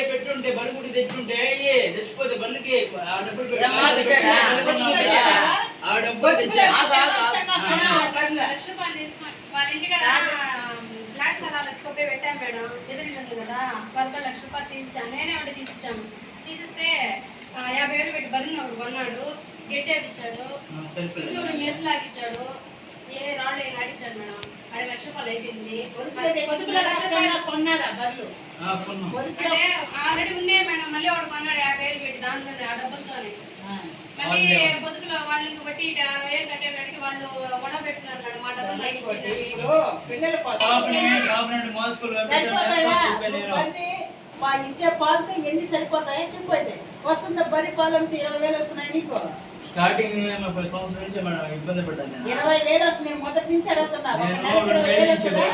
పెట్టుంటే బరుకుడి తెచ్చుంటే తెచ్చిపోతే బల్లికి ఆ డబ్బులు ఫ్లాట్ స్థలాలకు కొప్పే పెట్టాను మేడం. ఎదురు కదా వాళ్ళకి 1 లక్ష రూపాయలు తీసిచ్చాను. నేనే ఉంటే తీసిచ్చాను. తీసిస్తే 50,000 పెట్టి బర్రెని ఒకడు కొన్నాడు. గెట్టేపిచ్చాడు. ఇంకొకటి మెస్ లాగిచ్చాడు. ఏ రాళ్ళు ఆడిచ్చాడు మేడం. 5 లక్ష రూపాయలు అయిపోయింది. ఆల్రెడీ ఉన్నాయి మేడం. మళ్ళీ ఒకటి కొన్నాడు 50,000 పెట్టి దాంట్లో ఆ డబ్బులతోనే. మళ్ళీ పొదుపులో వాళ్ళు ఇంక బట్టి 50,000 కట్టేదానికి వాళ్ళు గొడవ పెట్టున్నారు మేడం. మా డబ్బులు ఇచ్చే పాలతో ఎన్ని సరిపోతాయో చెప్పైతే వస్తుందా? బరి పాలు అంటే 20,000 వస్తున్నాయి నీకు. స్టార్టింగ్ సంవత్సరం నుంచి మనం ఇబ్బంది పడ్డాను. 20,000 వస్తున్నాయి. మొదటి నుంచి అడుగుతున్నా.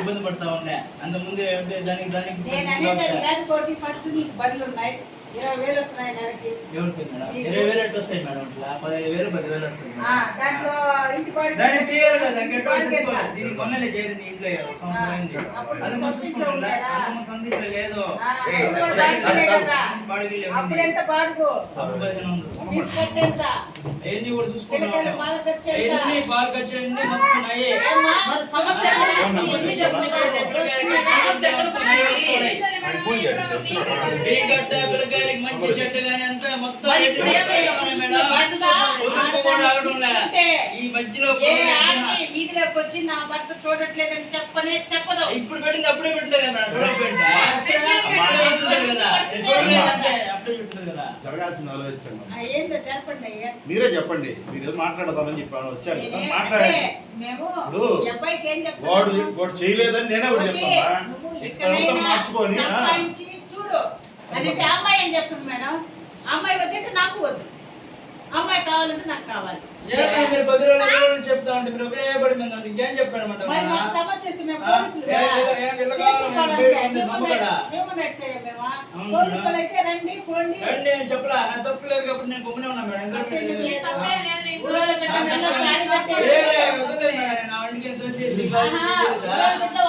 ఇబ్బంది పడతా ఉండే అంత ముందు దానికి నేను అనేది కాదు కోటి. ఫస్ట్ నీకు బర్రెలు ఉన్నాయి. 20,000 వస్తున్నాయి నెలకి. 20,000 ఎట్లా వస్తాయి మేడం? ఇట్లా 15,000 10,000 వస్తాయి. దాంట్లో ఇంటి దానికి చేయాలి కదా. దీనికి కొనలే చేరింది ఇంట్లో సంవత్సరం అయింది. అది సందీప్ లేదు. అప్పుడు ఎంత బాడుగు? ఏంది కూడా చూసుకుంటాం. పాలు ఖర్చు అన్ని మొత్తం మంచి చెట్టు గానీ అంతా మొత్తం ఈ మధ్యలో ఈదిలోకి వచ్చి నా భర్త చూడట్లేదని చెప్పదు. ఇప్పుడు పెట్టింది అప్పుడే పెట్టలేదు కదా. జరగాల్సింది ఆలోచించండి. ఏంటో చెప్పండి అయ్యా. మీరే చెప్పండి. మీరు మాట్లాడదామని చెప్పాను. వచ్చాను మాట్లాడండి. వాడు చేయలేదని నేనే ఒకటి చెప్తాను. మార్చుకొని చూడు అంటే అమ్మాయి ఏం చెప్తుంది మేడం? అమ్మాయి వద్దంటే నాకు వద్దు. అమ్మాయి కావాలంటే నాకు కావాలి. మీరు 10 రోజులు చెప్తా ఉంటే మీరు ఒకే పడి మీద ఇంకేం చెప్పారన్నమాట. సమస్య అయితే రండి పోండి అని చెప్పలా. నా తప్పు లేదు కాబట్టి నేను గొప్పనే ఉన్నా మేడం.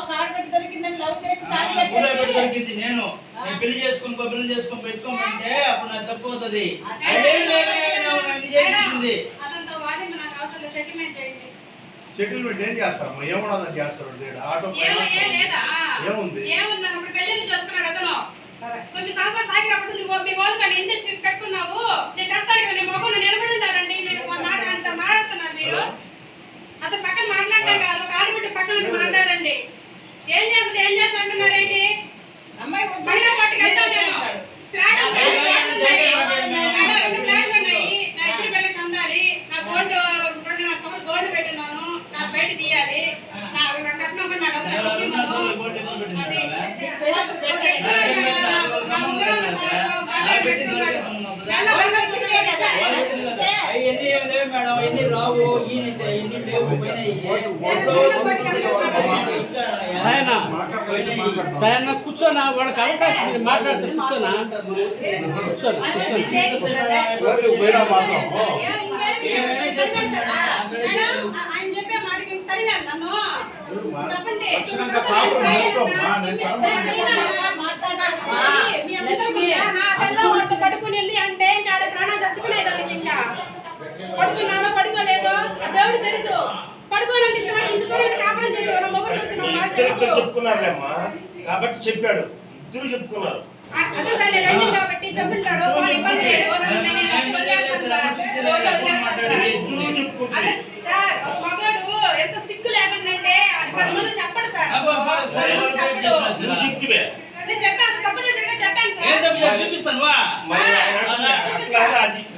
ఒక ఆడబిడ్డ దొరికిందని లవ్ చేసి దొరికింది. నేను పెళ్లి చేసుకుని కొబ్బరిని చేసుకుని పెంచుకోమంటే అప్పుడు నాకు తప్పు అవుతుంది. సెటిల్మెంట్ ఏం చేస్తారమ్మా? ఏమున్నదని చేస్తారు? ఆటో ఏముంది? కొన్ని సంవత్సరాలు సాగినప్పుడు మీ వాళ్ళు కానీ ఎంత పెట్టుకున్నావు? నేను తెస్తాను కదా. నేను మొగలు నిలబడి ఉంటారండి. మీరు అంత మాట్లాడుతున్నారు. మీరు అతను పక్కన మాట్లాడటం కాదు. ఒక ఆడబిడ్డ పక్కన మాట్లాడండి. ఏం చేస్తా అంటున్నారేంటి? అమ్మాయి మహిళా పార్టీకి వెళ్తాను నేను. ఫ్లాట్ ఉన్నాయి. నా ఇద్దరు పిల్లలకి చెందాలి. నా గోల్డ్ 2 సంవత్సరాలు గోల్డ్ పెట్టున్నాను. నాకు బయట తీయాలి. నా కట్నం కూడా నా డబ్బులు ఇచ్చి మేడం ఎన్ని రావు ఈయనైతే ఎన్ని లేవు సాయన్న కూర్చోనా? వాళ్ళకి అవకాశం మాట్లాడితే కూర్చోనా? ఆయన చెప్పే మాటకి తరిగారు నన్ను. చెప్పండి. పడుకుని అంటే ఇంకా ప్రాణాలు చచ్చుకునేదానికి ఇంకా పడుకున్నాను పడుకోలేదు. దేవుడు తెలుసు. పడుకోనండి ఇందుతో కాపురం చేయడం చెప్పుకున్నారులేమ్మా కాబట్టి చెప్పాడు. ఇద్దరు చెప్పుకున్నారు. అదే సార్ నేను లంజన్ కాబట్టి చెప్పుంటాడు. మగాడు ఎంత సిగ్గు లేకుండా అంటే 10 మంది చెప్పడు సార్. నేను చెప్పాను తప్పు చేశాక చెప్పాను సార్.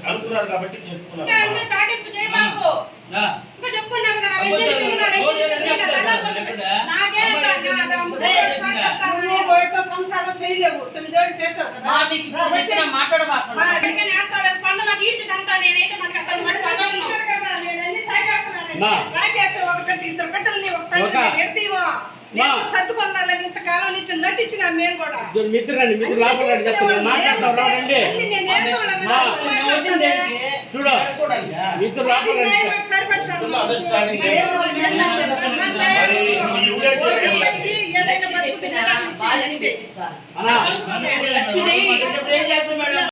అనుకున్నారు కాబట్టి చెప్పుకున్నారు. ఇంకా తాటింపు చేయబాకు. ఇంకా చెప్పుకున్నా కదా. సంసారం చేయలేవు. 9 ఏళ్ళు చేసావు కదా. స్పందన తీర్చదంతా నేనైతే మనకి అక్కడ సాగేస్తే ఒక 2 బిడ్డల్ని ఒక తల్లి ఎడతీవో చదువుకున్నాలని ఇంతకాలం నుంచి నటించిన మేము కూడా మిత్రులు మాట్లాడతాం. చూడు ఇద్దరు లోపల కుటుంబ అండర్స్టాండింగ్ మరి లక్ష్మి చెప్పిన బాధ్యత పెట్టించాలి. అన్నా లక్ష్మి ఏం చేస్తాం మేడం?